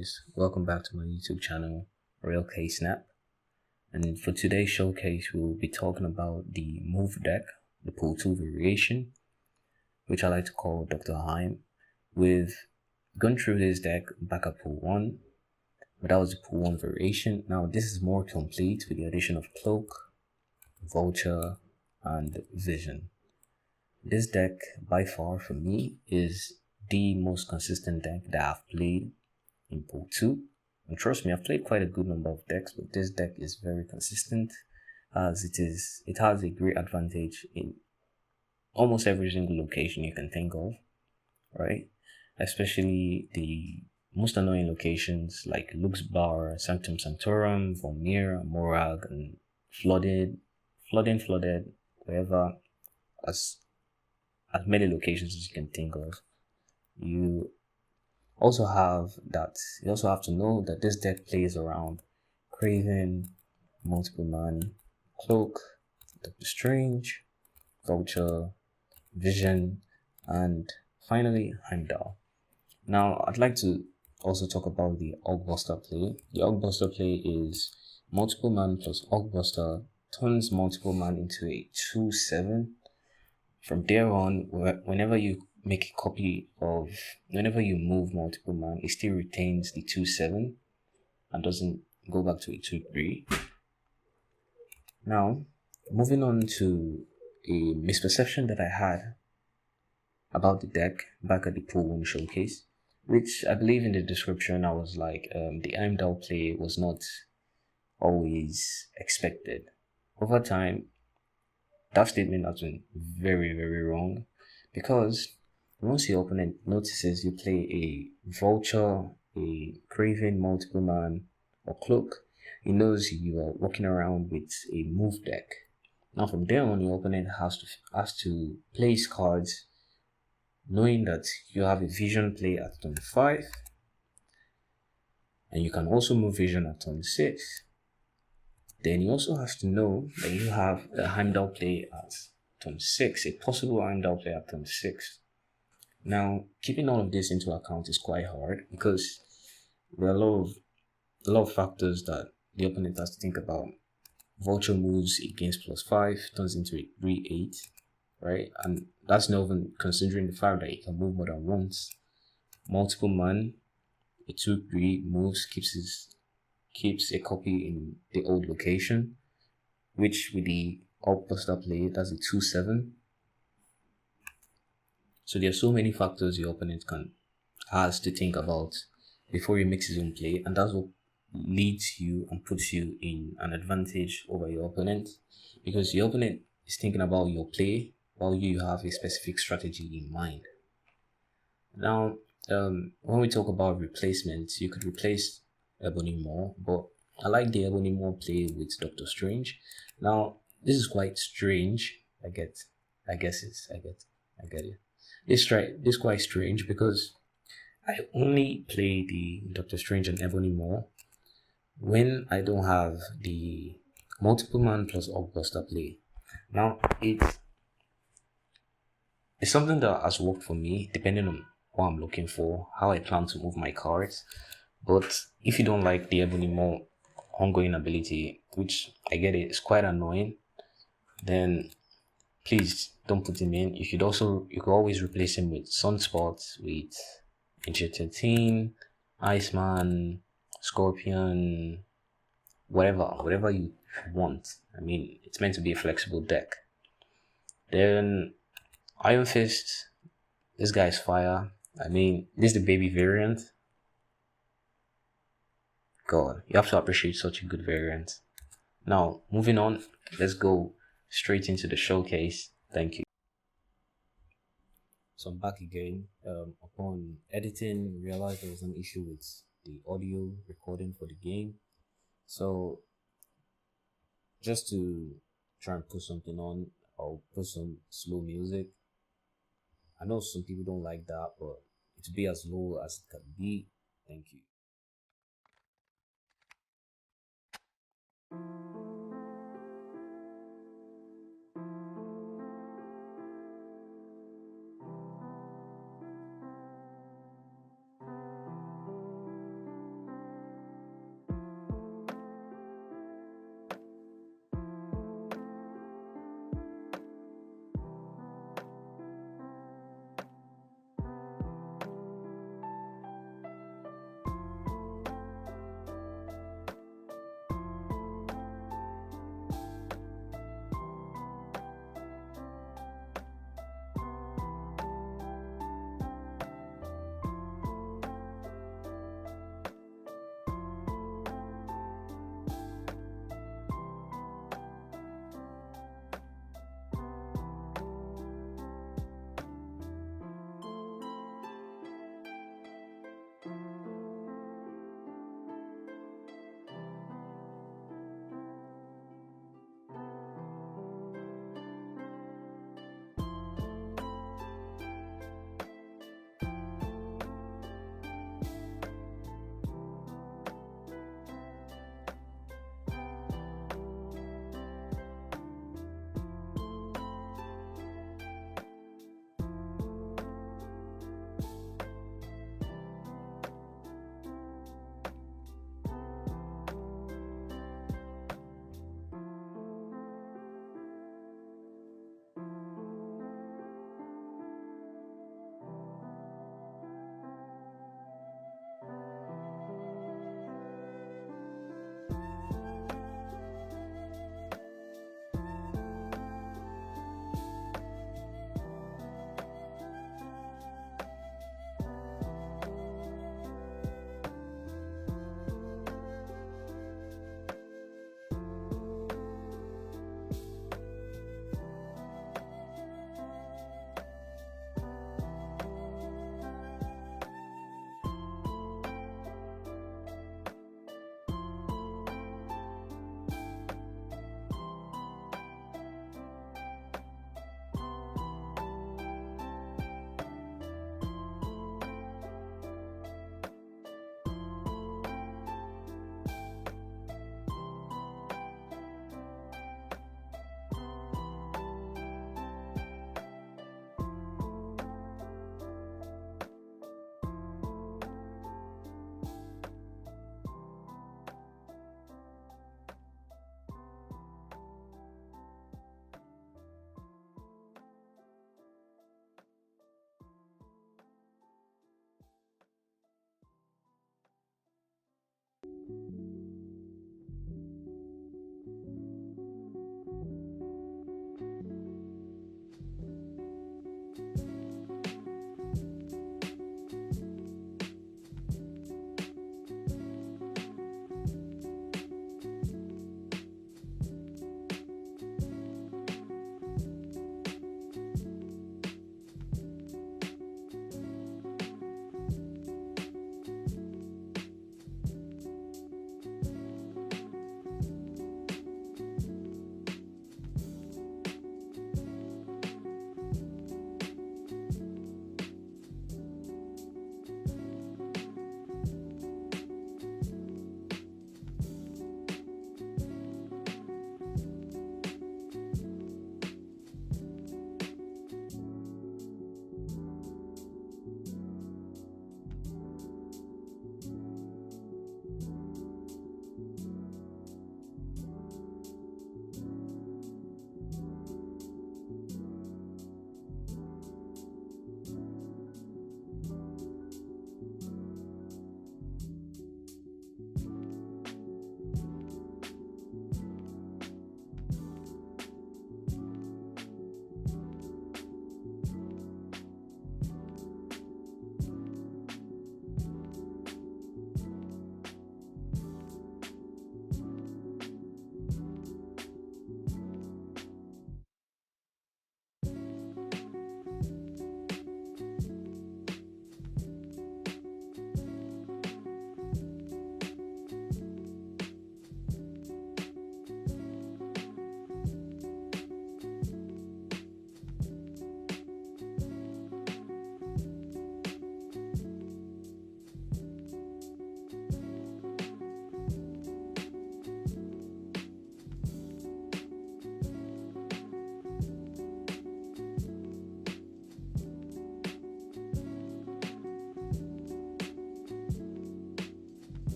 guys, welcome back to my YouTube channel, Real K Snap. And for today's showcase, we'll be talking about the move deck, the pool 2 variation, which I like to call Dr. Heim. We've gone through this deck back at pool 1, but that was the pool 1 variation. Now this is more complete with the addition of Cloak, Vulture, and Vision. This deck, by far for me, is the most consistent deck that I've played in pool 2. And trust me, I've played quite a good number of decks, but this deck is very consistent as it has a great advantage in almost every single location you can think of, right? Especially the most annoying locations like Lux Bar, Sanctum Sanctorum, Vormir, Morag, and Flooded, wherever, as many locations as you can think of. You also have to know that this deck plays around Craven, Multiple Man, Cloak, Doctor Strange, Vulture, Vision, and finally Heimdall. Now I'd like to also talk about the Ogbuster play. The Ogbuster play is Multiple Man plus Ogbuster turns Multiple Man into a 2/7. From there on, whenever you move Multiple Man, it still retains the 2/7 and doesn't go back to a 2/3. Now, moving on to a misperception that I had about the deck back at the pool 1 showcase, which I believe in the description I was like, the Heimdall play was not always expected. Over time, that statement has been very, very wrong, because once your opponent notices you play a Vulture, a Craven, Multiple Man, or Cloak, he knows you are walking around with a move deck. Now from there on, your opponent has to play his cards, knowing that you have a Vision play at turn 5, and you can also move Vision at turn 6. Then he also has to know that you have a Heimdall play at turn 6, a possible Heimdall play at turn 6. Now, keeping all of this into account is quite hard, because there are a lot of factors that the opponent has to think about. Vulture moves against +5, turns into a 3/8, right? And that's not even considering the fact that he can move more than once. Multiple Man, a 2/3 moves, keeps a copy in the old location, which with the Ogbuster play, that's a 2/7. So there are so many factors your opponent has to think about before he makes his own play, and that's what leads you and puts you in an advantage over your opponent, because your opponent is thinking about your play while you have a specific strategy in mind. Now, when we talk about replacements, you could replace Ebony Maw, but I like the Ebony Maw play with Doctor Strange. Now, this is quite strange. I get it. This is quite strange because I only play the Doctor Strange and Ebony Maw when I don't have the Multiple Man plus Ogbuster play. Now, it's something that has worked for me depending on what I'm looking for, how I plan to move my cards. But if you don't like the Ebony Maw ongoing ability, which I get it, it's quite annoying, then please don't put him in. You could always replace him with Sunspot, with Inch 13, Iceman, Scorpion, whatever you want. I mean, it's meant to be a flexible deck. Then Iron Fist, this guy's fire. I mean, this is the baby variant. God, you have to appreciate such a good variant. Now, moving on, let's go straight into the showcase. Thank you. So I'm back again. Upon editing, realized there was an issue with the audio recording for the game. So just to try and put something on, I'll put some slow music. I know some people don't like that, but it'll be as low as it can be. Thank you.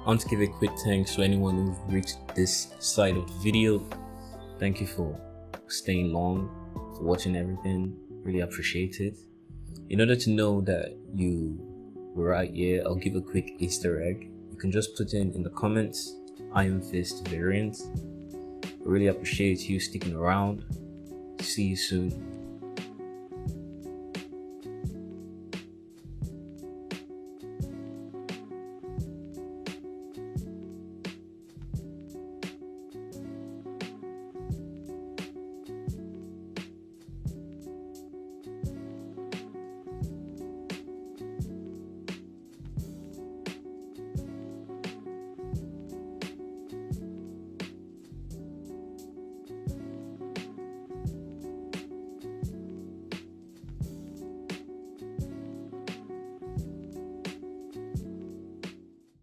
I want to give a quick thanks to anyone who's reached this side of the video. Thank you for staying long, for watching everything. Really appreciate it. In order to know that you were right here, I'll give a quick Easter egg. You can just put in the comments Iron Fist variant. I really appreciate you sticking around. See you soon.